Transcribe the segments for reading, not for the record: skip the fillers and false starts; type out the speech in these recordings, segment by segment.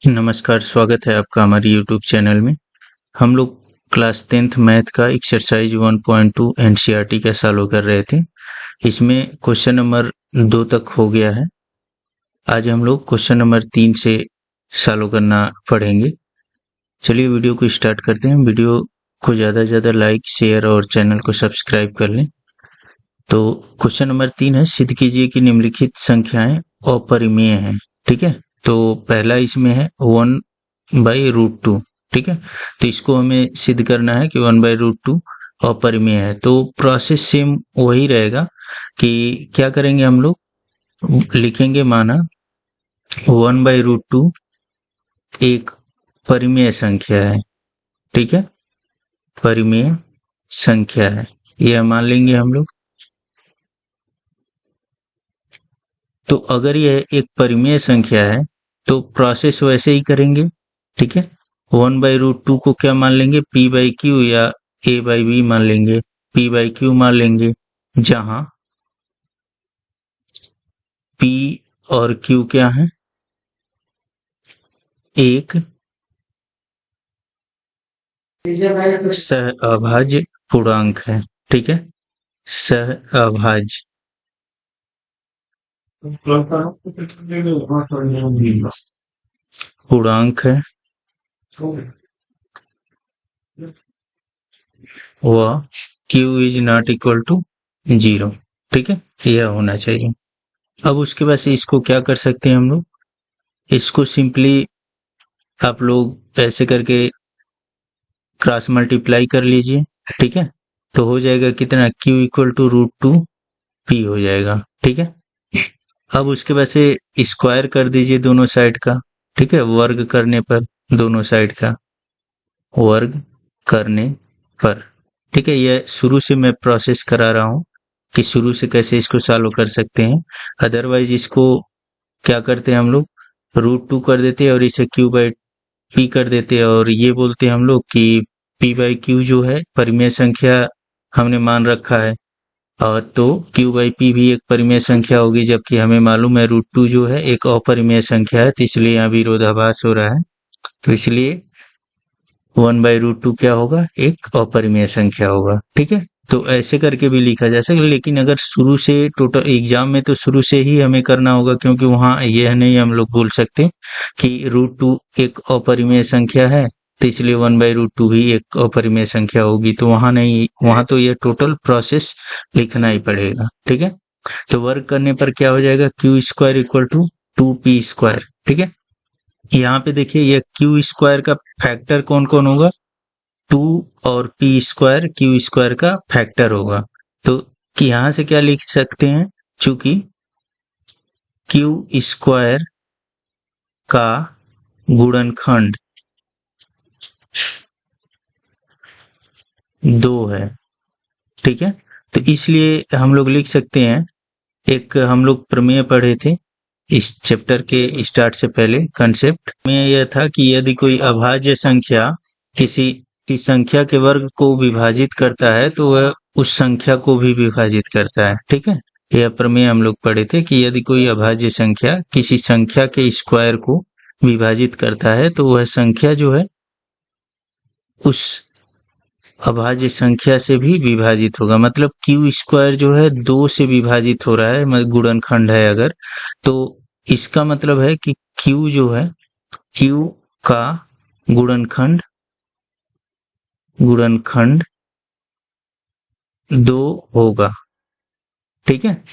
नमस्कार, स्वागत है आपका हमारे यूट्यूब चैनल में। हम लोग क्लास 10th मैथ का एक्सरसाइज 1.2 एनसीईआरटी का सॉल्व कर रहे थे। इसमें क्वेश्चन नंबर 2 तक हो गया है। आज हम लोग क्वेश्चन नंबर 3 से सॉल्व करना पढ़ेंगे। चलिए वीडियो को स्टार्ट करते हैं। वीडियो को ज़्यादा से ज़्यादा लाइक, शेयर और चैनल को सब्सक्राइब कर लें। तो क्वेश्चन नंबर 3 है, सिद्ध कीजिए कि निम्नलिखित संख्याएं अपरिमेय हैं। ठीक है, तो पहला इसमें है 1/√2। ठीक है, तो इसको हमें सिद्ध करना है कि 1/√2 अपरिमेय है। तो प्रोसेस सेम वही रहेगा कि क्या करेंगे हम लोग, लिखेंगे माना 1/√2 एक परिमेय संख्या है। ठीक है, परिमेय संख्या है, यह मान लेंगे हम लोग। तो अगर यह एक परिमेय संख्या है तो प्रोसेस वैसे ही करेंगे। ठीक है, 1/√2 को क्या मान लेंगे, p/q या a/b मान लेंगे, p/q मान लेंगे, जहां p और q क्या है, एक सहअभाज्य पूर्णांक है। ठीक है, सहअभाज्य पूर्णांक है वह q is not equal to 0। ठीक है, यह होना चाहिए। अब उसके बाद से इसको क्या कर सकते हैं हम लोग, इसको सिंपली आप लोग ऐसे करके क्रॉस मल्टीप्लाई कर लीजिए। ठीक है, तो हो जाएगा कितना, q इक्वल टू √2p हो जाएगा। ठीक है, अब उसके बाद से स्क्वायर कर दीजिए दोनों साइड का। ठीक है, वर्ग करने पर, दोनों साइड का वर्ग करने पर। ठीक है, यह शुरू से मैं प्रोसेस करा रहा हूँ कि शुरू से कैसे इसको सॉल्व कर सकते हैं। अदरवाइज इसको क्या करते हैं हम लोग, √2 कर देते हैं और इसे q/p कर देते हैं और ये बोलते हैं हम लोग कि p/q जो है परिमेय संख्या हमने मान रखा है, और तो q/p भी एक परिमेय संख्या होगी, जबकि हमें मालूम है √2 जो है एक अपरिमेय संख्या है, तो इसलिए यहाँ विरोधाभास हो रहा है। तो इसलिए 1/√2 क्या होगा, एक अपरिमेय संख्या होगा। ठीक है, तो ऐसे करके भी लिखा जा सकता है, लेकिन अगर शुरू से टोटल एग्जाम में तो शुरू से ही हमें करना होगा, क्योंकि वहाँ यह नहीं हम लोग बोल सकते कि √2 एक अपरिमेय संख्या है तो इसलिए 1/√2 भी एक अपरिमेय संख्या होगी, तो वहाँ नहीं, वहाँ तो ये टोटल प्रोसेस लिखना ही पड़ेगा। ठीक है, तो वर्ग करने पर क्या हो जाएगा, q² इक्वल टू 2p²। ठीक है, यहाँ पे देखिए ये q² का फैक्टर कौन कौन होगा, 2 और p² q² का फैक्टर होगा। तो यहाँ से क्या लिख सकते हैं, चूंकि q² का गुणनखंड 2 है। ठीक है, तो इसलिए हम लोग लिख सकते हैं, एक हम लोग प्रमेय पढ़े थे इस चैप्टर के स्टार्ट से पहले, कंसेप्ट में यह था कि यदि कोई अभाज्य संख्या किसी संख्या के वर्ग को विभाजित करता है तो वह उस संख्या को भी विभाजित करता है। ठीक है, यह प्रमेय हम लोग पढ़े थे कि यदि कोई अभाज्य संख्या किसी संख्या के स्क्वायर को विभाजित करता है तो वह संख्या जो है उस अभाज्य संख्या से भी विभाजित होगा। मतलब q² जो है 2 से विभाजित हो रहा है, मतलब गुणनखंड है अगर, तो इसका मतलब है कि q जो है, q का गुणनखंड 2 होगा। ठीक है,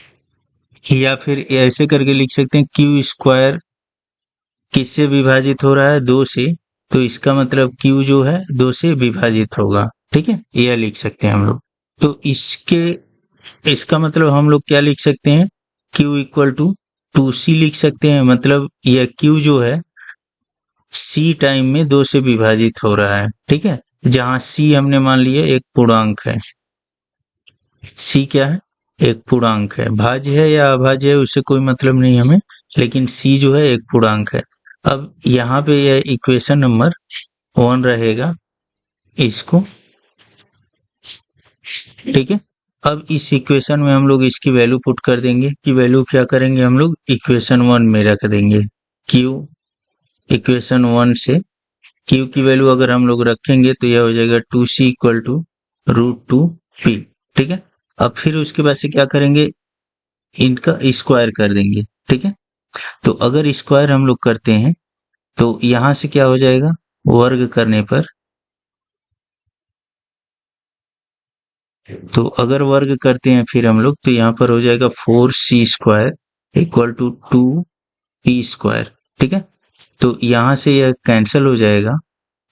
या फिर ऐसे करके लिख सकते हैं, q² किससे विभाजित हो रहा है, 2 से, तो इसका मतलब q जो है 2 से विभाजित होगा। ठीक है, यह लिख सकते हैं हम लोग। तो इसका मतलब हम लोग क्या लिख सकते हैं, q इक्वल टू 2c लिख सकते हैं। मतलब यह q जो है c टाइम में 2 से विभाजित हो रहा है। ठीक है, जहां c हमने मान लिया एक पूर्णांक है। c क्या है, एक पूर्णांक है, भाज्य है या अभाज्य है उससे कोई मतलब नहीं हमें, लेकिन c जो है एक पूर्णांक है। अब यहाँ पे यह इक्वेशन नंबर 1 रहेगा इसको। ठीक है, अब इस इक्वेशन में हम लोग इसकी वैल्यू पुट कर देंगे, कि वैल्यू क्या करेंगे हम लोग, इक्वेशन 1 में रख देंगे, q इक्वेशन 1 से क्यू की वैल्यू अगर हम लोग रखेंगे तो यह हो जाएगा 2c इक्वल टू √2p। ठीक है, अब फिर उसके बाद से क्या करेंगे, इनका स्क्वायर कर देंगे। ठीक है, तो अगर स्क्वायर हम लोग करते हैं तो यहां से क्या हो जाएगा, वर्ग करने पर, तो अगर वर्ग करते हैं फिर हम लोग तो यहाँ पर हो जाएगा 4c² इक्वल टू 2p²। ठीक है, तो यहां से यह कैंसिल हो जाएगा।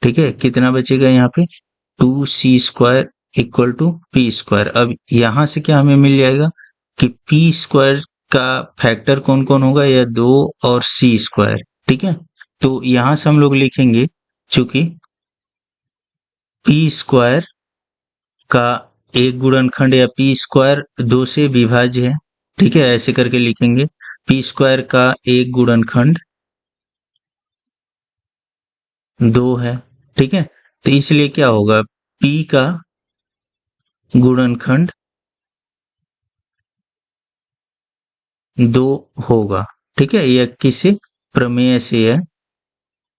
ठीक है, कितना बचेगा यहाँ पे, 2c² इक्वल टू p²। अब यहां से क्या हमें मिल जाएगा कि p² का फैक्टर कौन कौन होगा, यह 2 और c²। ठीक है, तो यहां से हम लोग लिखेंगे चूंकि p² का एक गुणनखंड या p² 2 से विभाज्य है। ठीक है, ऐसे करके लिखेंगे, p² का एक गुणनखंड 2 है। ठीक है, तो इसलिए क्या होगा, p का गुणनखंड 2 होगा। ठीक है, यह किसी प्रमेय से यह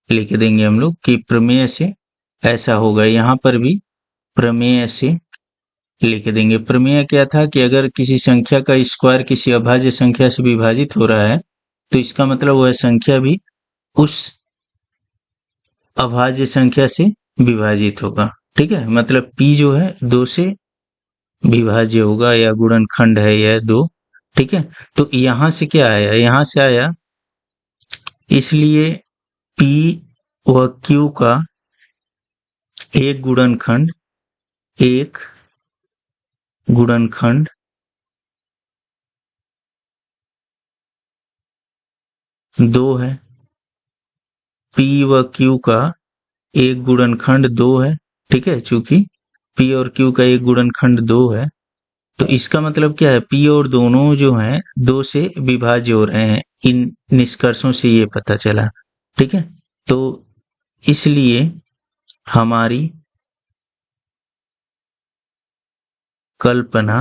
लिख देंगे हम लोग कि प्रमेय से ऐसा होगा। यहाँ पर भी प्रमेय से लिख देंगे। प्रमेय क्या था कि अगर किसी संख्या का स्क्वायर किसी अभाज्य संख्या से विभाजित हो रहा है तो इसका मतलब वह संख्या भी उस अभाज्य संख्या से विभाजित होगा। ठीक है, मतलब p जो है 2 से विभाज्य होगा या गुणनखंड है यह 2। ठीक है, तो यहां से क्या आया, यहां से आया, इसलिए p व q का एक गुणनखंड 2 है। p व q का एक गुणनखंड 2 है। ठीक है, चूंकि p और q का एक गुणनखंड 2 है तो इसका मतलब क्या है, p और दोनों जो हैं 2 से विभाज्य हो रहे हैं। इन निष्कर्षों से ये पता चला। ठीक है, तो इसलिए हमारी कल्पना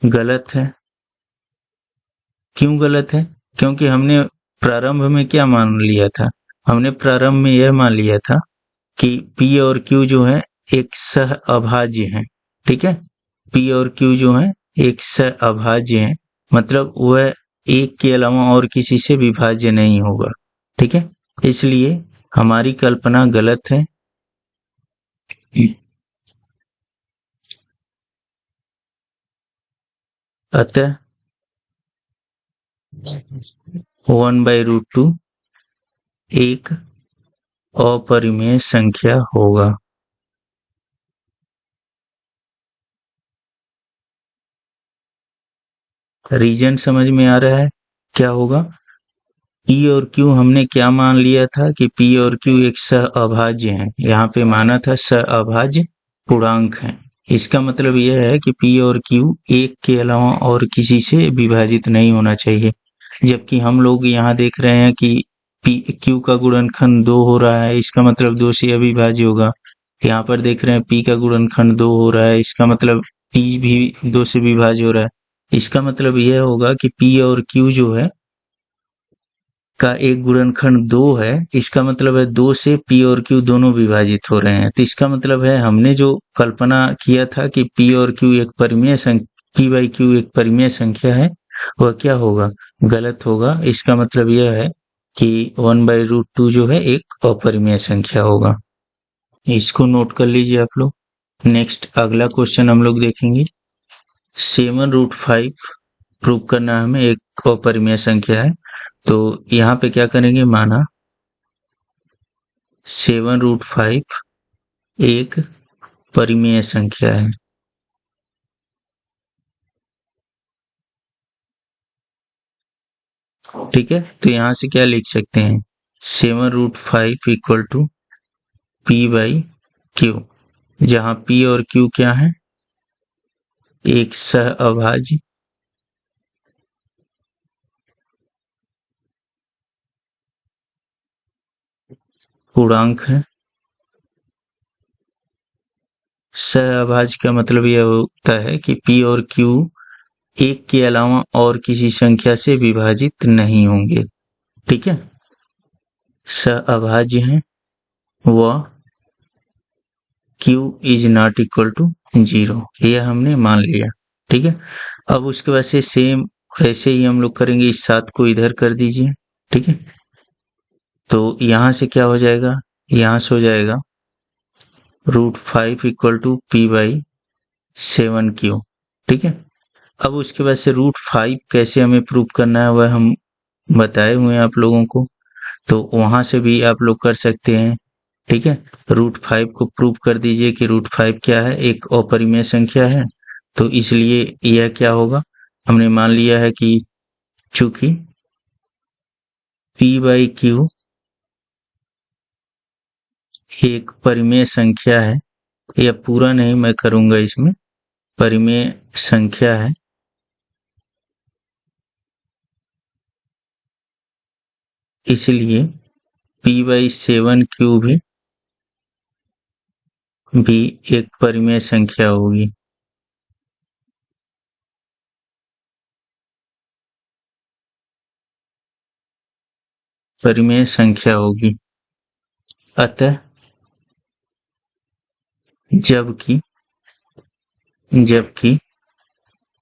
गलत है। क्यों गलत है, क्योंकि हमने प्रारंभ में क्या मान लिया था, हमने प्रारंभ में यह मान लिया था कि p और q जो है एक सह अभाज्य है। ठीक है, p और q जो है एक सह अभाज्य है, मतलब वह एक के अलावा और किसी से विभाज्य नहीं होगा। ठीक है, इसलिए हमारी कल्पना गलत है। अतः 1/√2 एक अपरिमेय संख्या होगा। रीजन समझ में आ रहा है, क्या होगा, p और q हमने क्या मान लिया था कि p और q एक सह अभाज्य हैं। यहाँ पे माना था सह अभाज्य पूर्णांक है। इसका मतलब यह है कि p और q एक के अलावा और किसी से विभाजित नहीं होना चाहिए। जबकि हम लोग यहाँ देख रहे हैं कि q का गुणनखंड 2 हो रहा है, इसका मतलब 2 से अविभाज्य होगा। यहाँ पर देख रहे हैं p का गुणनखंड 2 हो रहा है, इसका मतलब p भी 2 से विभाज्य हो रहा है। इसका मतलब यह होगा कि p और q जो है का एक गुणनखंड 2 है, इसका मतलब है 2 से p और q दोनों विभाजित हो रहे हैं। तो इसका मतलब है हमने जो कल्पना किया था कि p और q एक परिमेय p बाई q एक परिमेय संख्या है, वह क्या होगा, गलत होगा। इसका मतलब यह है कि 1/√2 जो है एक अपरिमेय संख्या होगा। इसको नोट कर लीजिए आप लोग। नेक्स्ट अगला क्वेश्चन हम लोग देखेंगे। 7√5 प्रूव करना है हमें, एक अपरिमेय संख्या है। तो यहाँ पे क्या करेंगे, माना 7√5 एक परिमेय संख्या है। ठीक है, तो यहाँ से क्या लिख सकते हैं, 7√5 equal to p by q, जहाँ p और q क्या है, एक सह अभाज्य पूर्णांक है। सह अभाज्य का मतलब यह होता है कि p और q एक के अलावा और किसी संख्या से विभाजित नहीं होंगे। ठीक है, सअभाज्य हैं व q is not equal to 0, यह हमने मान लिया। ठीक है, अब उसके बाद से सेम ऐसे ही हम लोग करेंगे, इस 7 को इधर कर दीजिए। ठीक है, तो यहाँ से क्या हो जाएगा, यहाँ से हो जाएगा √5 इक्वल टू p/7q। ठीक है, अब उसके बाद से √5 कैसे हमें प्रूव करना है वह हम बताए हुए हैं आप लोगों को, तो वहां से भी आप लोग कर सकते हैं। ठीक है, √5 को प्रूव कर दीजिए कि √5 क्या है, एक अपरिमेय संख्या है, तो इसलिए यह क्या होगा, हमने मान लिया है कि चूंकि p/q एक परिमेय संख्या है, यह पूरा नहीं मैं करूंगा, इसमें परिमेय संख्या है, इसलिए p/7q भी एक परिमेय संख्या होगी। परिमेय संख्या होगी। अतः जबकि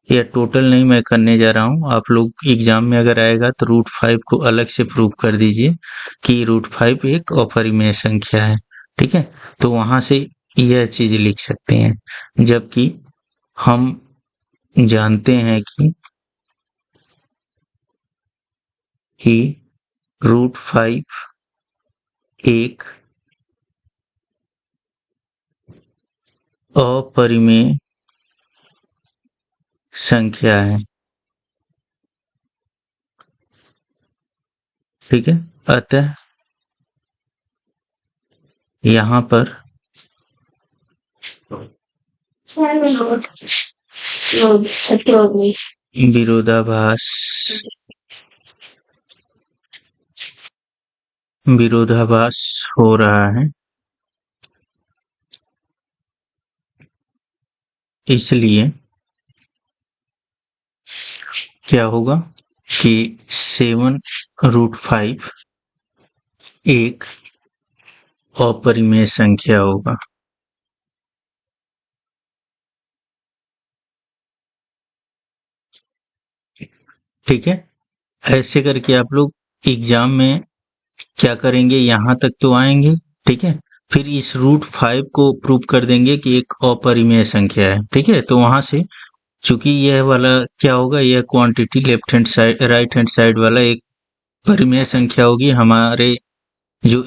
यह टोटल नहीं मैं करने जा रहा हूं, आप लोग एग्जाम में अगर आएगा तो √5 को अलग से प्रूव कर दीजिए कि √5 एक अपरिमेय संख्या है। ठीक है, तो वहां से यह चीज लिख सकते हैं, जबकि हम जानते हैं कि √5 एक अपरिमेय संख्या है। ठीक है, अतः यहाँ पर विरोधाभास हो रहा है, इसलिए क्या होगा कि 7√5 एक अपरिमेय संख्या होगा। ठीक है, ऐसे करके आप लोग एग्जाम में क्या करेंगे, यहां तक तो आएंगे। ठीक है, फिर इस √5 को प्रूव कर देंगे कि एक अपरिमेय संख्या है। ठीक है, तो वहां से चूंकि यह वाला क्या होगा, यह quantity left hand side right hand side वाला एक परिमेय संख्या होगी हमारे जो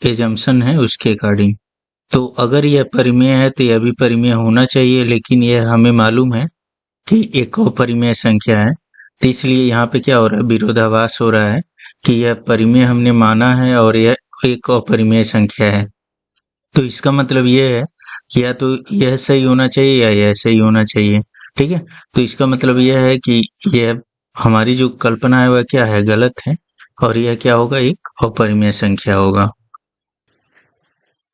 एजम्पशन है उसके अकॉर्डिंग। तो अगर यह परिमेय है तो यह भी परिमेय होना चाहिए, लेकिन यह हमें मालूम है कि एक अपरिमेय संख्या है, तो इसलिए यहाँ पे क्या हो रहा है, विरोधाभास हो रहा है कि यह परिमेय हमने माना है और यह एक अपरिमेय संख्या है। तो इसका मतलब यह है कि या तो यह सही होना चाहिए या यह सही होना चाहिए। ठीक है, तो इसका मतलब यह है कि यह हमारी जो कल्पना है वह क्या है, गलत है, और यह क्या होगा, एक अपरिमेय संख्या होगा।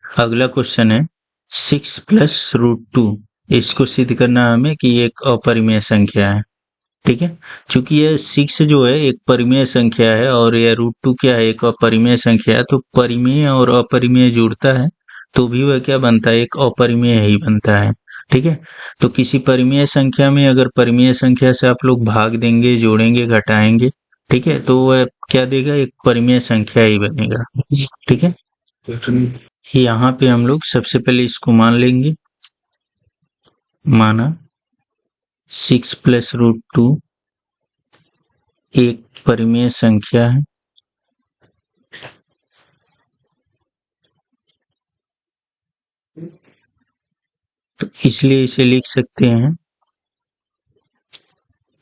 अगला क्वेश्चन है 6 + √2, इसको सिद्ध करना है हमें कि एक अपरिमेय संख्या है। ठीक है, चूंकि यह 6 जो है एक परिमेय संख्या है और यह √2 क्या है, एक अपरिमेय संख्या है, तो परिमेय और अपरिमेय जुड़ता है तो भी वह क्या बनता है, एक अपरिमेय ही बनता है। ठीक है, तो किसी परिमेय संख्या में अगर परिमेय संख्या से आप लोग भाग देंगे, जोड़ेंगे, घटाएंगे, ठीक है, तो वह क्या देगा, एक परिमेय संख्या ही बनेगा। ठीक है, यहाँ पे हम लोग सबसे पहले इसको मान लेंगे, माना 6 + √2 एक परिमेय संख्या है, तो इसलिए इसे लिख सकते हैं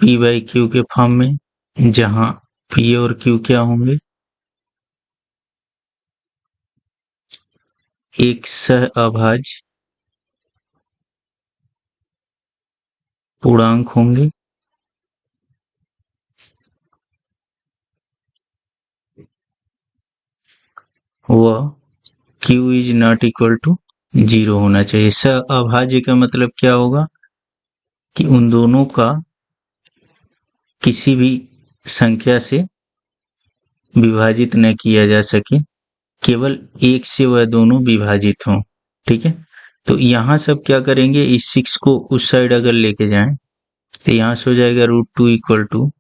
p/q के फॉर्म में, जहां p और q क्या होंगे, एक सहअभाज्य पूर्णांक होंगे व q is not equal to 0 होना चाहिए। सहअभाज्य का मतलब क्या होगा कि उन दोनों का किसी भी संख्या से विभाजित न किया जा सके, केवल 1 से वह दोनों विभाजित हों। ठीक है, तो यहाँ सब क्या करेंगे, इस 6 को उस साइड अगर लेके जाएं तो यहाँ से हो जाएगा √2 इक्वल टू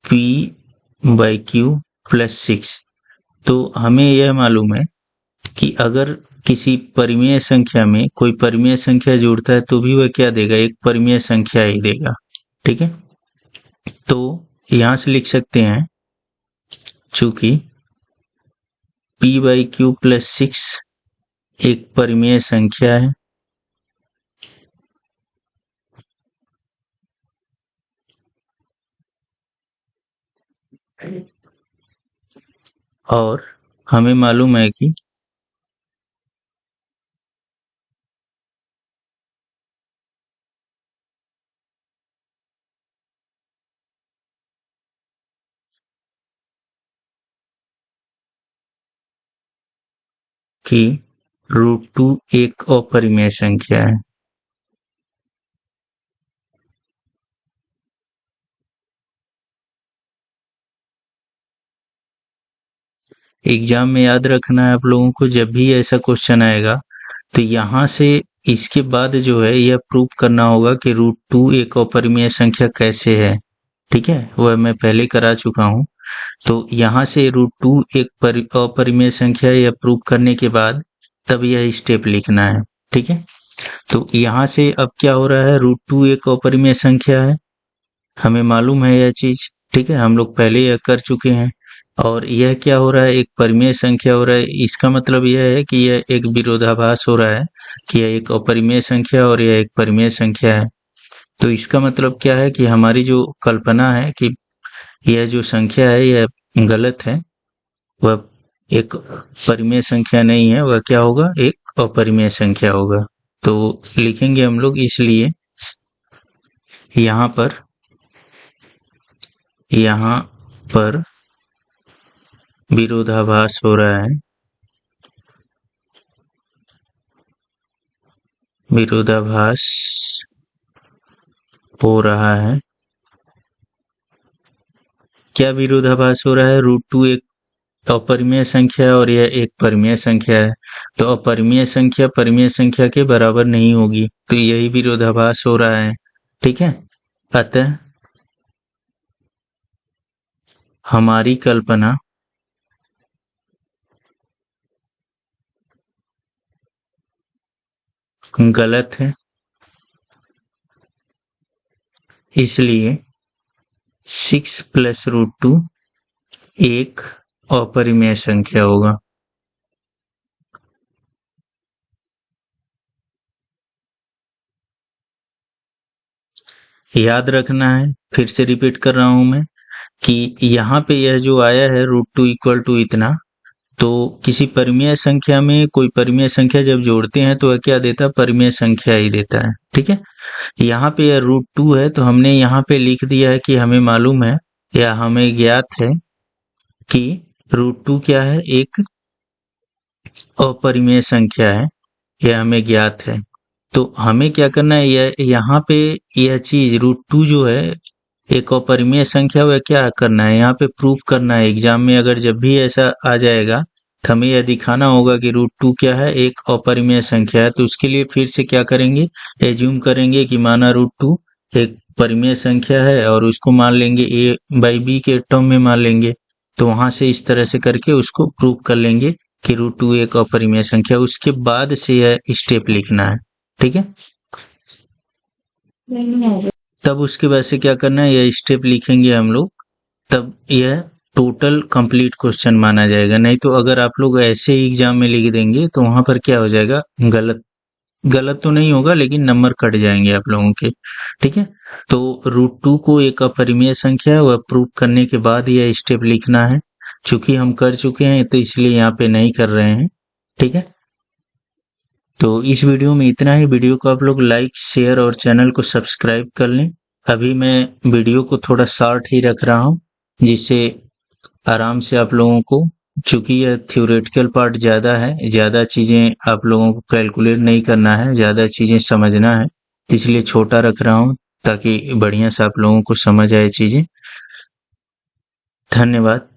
p/q प्लस 6। तो हमें यह मालूम है कि अगर किसी परिमेय संख्या में कोई परिमेय संख्या जुड़ता है तो भी वह क्या देगा, एक परिमेय संख्या ही देगा। ठीक है, तो यहाँ से लिख सकते हैं चूंकि p/q प्लस 6 एक परिमेय संख्या है, और हमें मालूम है कि √2 एक अपरिमेय संख्या है। एग्जाम में याद रखना है आप लोगों को, जब भी ऐसा क्वेश्चन आएगा तो यहाँ से इसके बाद जो है यह प्रूव करना होगा कि √2 एक अपरिमेय संख्या कैसे है। ठीक है, वह मैं पहले करा चुका हूँ। तो यहाँ से √2 एक अपरिमेय संख्या यह प्रूव करने के बाद तब यह स्टेप लिखना है। ठीक है, तो यहाँ से अब क्या हो रहा है, √2 एक अपरिमेय संख्या है, हमें मालूम है यह चीज। ठीक है, हम लोग पहले यह कर चुके हैं। और यह क्या हो रहा है, एक परिमेय संख्या हो रहा है। इसका मतलब यह है कि यह एक विरोधाभास हो रहा है कि यह एक अपरिमेय संख्या और यह एक परिमेय संख्या है। तो इसका मतलब क्या है कि हमारी जो कल्पना है कि यह जो संख्या है यह गलत है, वह एक परिमेय संख्या नहीं है, वह क्या होगा, एक अपरिमेय संख्या होगा। तो लिखेंगे हम लोग, इसलिए यहाँ पर विरोधाभास हो रहा है, विरोधाभास हो रहा है। क्या विरोधाभास हो रहा है, √2 एक अपरिमेय संख्या है और यह एक परिमेय संख्या है, तो अपरिमेय संख्या परिमेय संख्या के बराबर नहीं होगी, तो यही विरोधाभास हो रहा है। ठीक है, अतः हमारी कल्पना गलत है, इसलिए 6 प्लस √2 एक अपरिमेय संख्या होगा। याद रखना है, फिर से रिपीट कर रहा हूं मैं, कि यहाँ पे यह जो आया है √2 इक्वल टू इतना, तो किसी परिमेय संख्या में कोई परिमेय संख्या जब जोड़ते हैं तो वह क्या देता है, परिमेय संख्या ही देता है। ठीक है, यहाँ पे यह √2 है तो हमने यहाँ पे लिख दिया है कि हमें मालूम है या हमें ज्ञात है कि √2 क्या है, एक अपरिमेय संख्या है, यह हमें ज्ञात है। तो हमें क्या करना है, यह यहाँ पे यह चीज √2 जो है एक अपरिमेय संख्या, वह क्या करना है, यहाँ पे प्रूफ करना है। एग्जाम में अगर जब भी ऐसा आ जाएगा तो हमें यह दिखाना होगा कि √2 क्या है, एक अपरिमेय संख्या है। तो उसके लिए फिर से क्या करेंगे, एज्यूम करेंगे कि माना √2 एक परिमेय संख्या है और उसको मान लेंगे a/b के टर्म में मान लेंगे। तो वहां से इस तरह से करके उसको प्रूव कर लेंगे कि √2 एक अपरिमेय संख्या। उसके बाद से यह स्टेप लिखना है। ठीक है, तब उसके बाद से क्या करना है, यह स्टेप लिखेंगे हम लोग, तब यह टोटल कंप्लीट क्वेश्चन माना जाएगा। नहीं तो अगर आप लोग ऐसे ही एग्जाम में लिख देंगे तो वहां पर क्या हो जाएगा, गलत तो नहीं होगा लेकिन नंबर कट जाएंगे आप लोगों के। ठीक है, तो √2 को एक अपरिमेय संख्या है, वह प्रूव करने के बाद यह स्टेप लिखना है। चूंकि हम कर चुके हैं तो इसलिए यहाँ पे नहीं कर रहे हैं। ठीक है, तो इस वीडियो में इतना ही। वीडियो को आप लोग लाइक, शेयर और चैनल को सब्सक्राइब कर लें। अभी मैं वीडियो को थोड़ा शॉर्ट ही रख रहा हूँ, जिससे आराम से आप लोगों को, चूंकि यह थ्योरेटिकल पार्ट ज़्यादा है, ज़्यादा चीज़ें आप लोगों को कैलकुलेट नहीं करना है, ज़्यादा चीज़ें समझना है, इसलिए छोटा रख रहा हूँ ताकि बढ़िया से आप लोगों को समझ आए चीज़ें। धन्यवाद।